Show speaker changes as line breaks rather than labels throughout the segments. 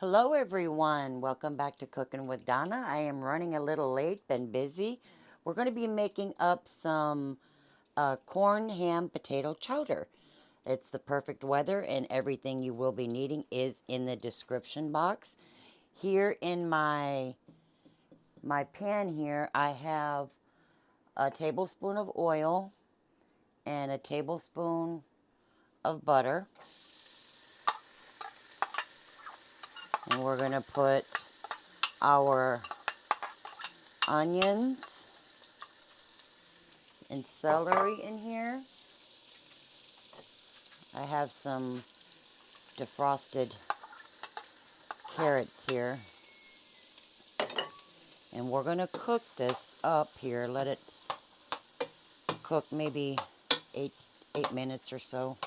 Hello everyone, welcome back to Cooking with Donna. I am running a little late, been busy. We're going to be making up some corn, ham, potato chowder. It's the perfect weather and everything you will be needing is in the description box. Here in my pan here, I have a tablespoon of oil and a tablespoon of butter. And we're going to put our onions and celery in here. I have some defrosted carrots here. And we're going to cook this up here. Let it cook maybe eight minutes or so.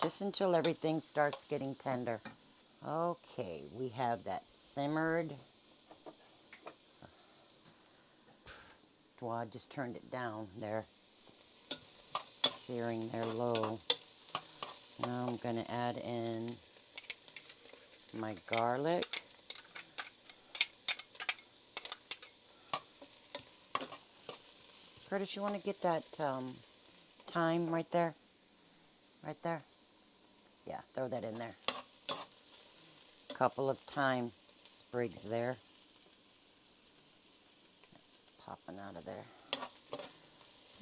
Just until everything starts getting tender. Okay, we have that simmered. Well, I just turned it down there. It's searing there low. Now I'm going to add in my garlic. Curtis, you want to get that thyme right there? Right there? Yeah, throw that in there. Couple of thyme sprigs there. Popping out of there.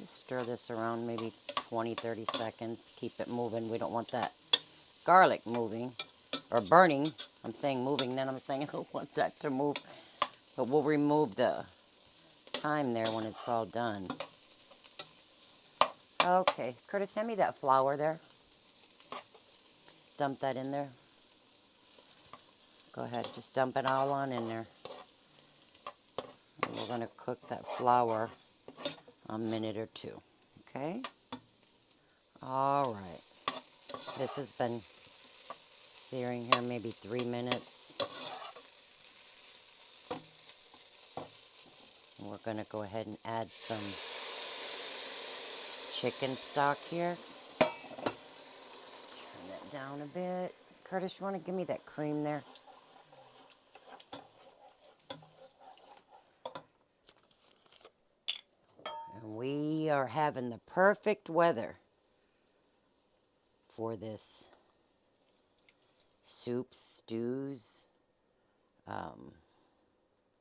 Just stir this around maybe 20-30 seconds. Keep it moving. We don't want that garlic moving or burning. I'm saying moving, then I'm saying I don't want that to move. But we'll remove the thyme there when it's all done. Okay, Curtis, hand me that flour there. Dump that in there. Go ahead, just dump it all on in there. And we're going to cook that flour a minute or two. Okay? All right. This has been searing here maybe 3 minutes. And we're going to go ahead and add some chicken stock here. Turn that down a bit. Curtis, you want to give me that cream there? And we are having the perfect weather for this. Soups, stews,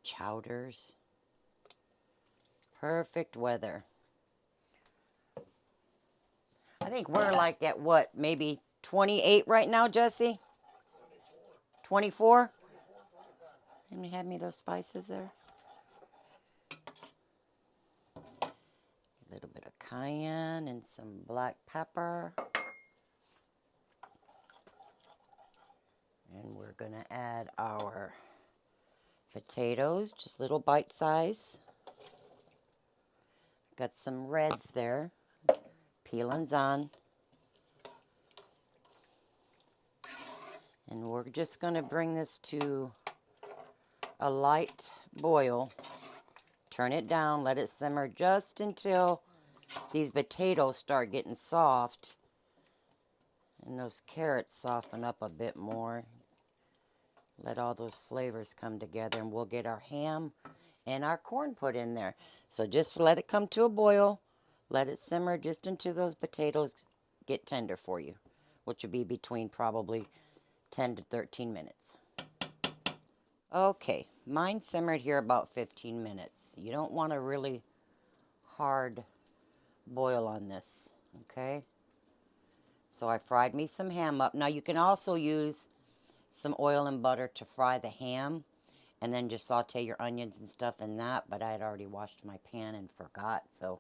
chowders. Perfect weather. I think we're like at what, maybe 28 right now, Jesse? 24? Didn't you have me those spices there? A little bit of cayenne and some black pepper. And we're going to add our potatoes, just little bite size. Got some reds there, peelings on. And we're just going to bring this to a light boil. Turn it down, let it simmer just until these potatoes start getting soft. And those carrots soften up a bit more. Let all those flavors come together and we'll get our ham and our corn put in there. So just let it come to a boil. Let it simmer just until those potatoes get tender for you, which will be between probably 10 to 13 minutes. Okay, mine simmered here about 15 minutes. You don't want a really hard boil on this, okay? So I fried me some ham up. Now you can also use some oil and butter to fry the ham and then just saute your onions and stuff in that, but I had already washed my pan and forgot, so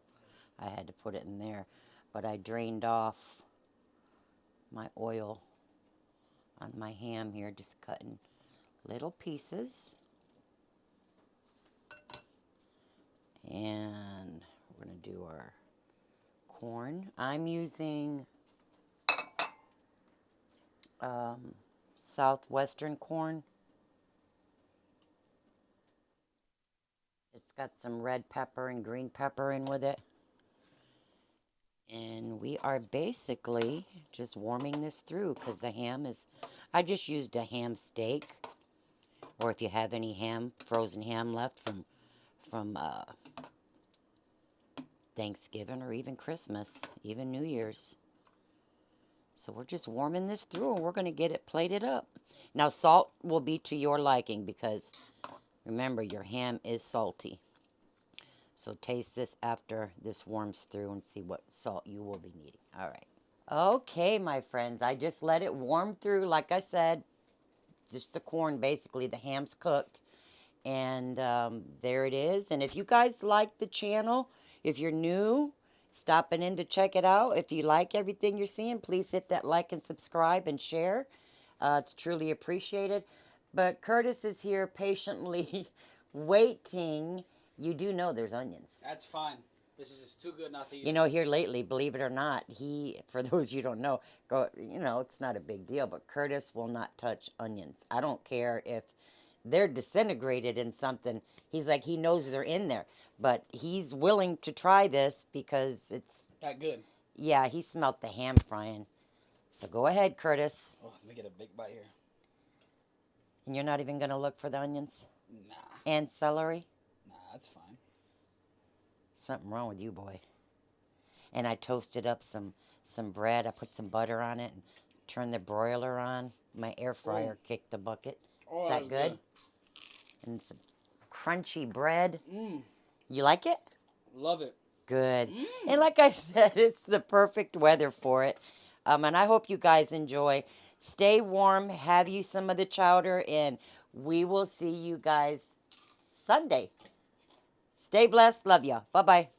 I had to put it in there. But I drained off my oil on my ham here, just cutting little pieces. And we're going to do our corn. I'm using southwestern corn. It's got some red pepper and green pepper in with it. And we are basically just warming this through because the ham is, I just used a ham steak. Or if you have any ham, frozen ham left from Thanksgiving or even Christmas, even New Year's. So we're just warming this through and we're going to get it plated up. Now salt will be to your liking because remember your ham is salty. So taste this after this warms through and see what salt you will be needing. All right. Okay, my friends, I just let it warm through. Like I said, just the corn, basically, the ham's cooked. And there it is. And if you guys like the channel, if you're new, stopping in to check it out, if you like everything you're seeing, please hit that like and subscribe and share. It's truly appreciated. But Curtis is here patiently waiting. You do know there's onions.
That's fine. This is just too good not to eat.
You know, here lately, believe it or not, for those you don't know, it's not a big deal, but Curtis will not touch onions. I don't care if they're disintegrated in something. He's like, he knows they're in there, but he's willing to try this because it's
that good.
Yeah, he smelt the ham frying. So go ahead, Curtis.
Oh, let me get a big bite here.
And you're not even going to look for the onions?
Nah.
And celery?
Nah, that's fine.
Something wrong with you, boy. And I toasted up some bread. I put some butter on it and turned the broiler on. My air fryer kicked the bucket.
Oh,
Is that good? And some crunchy bread.
Mm.
You like it?
Love it.
Good. And like I said, it's the perfect weather for it. And I hope you guys enjoy. Stay warm. Have you some of the chowder. And we will see you guys Sunday. Stay blessed. Love ya. Bye-bye.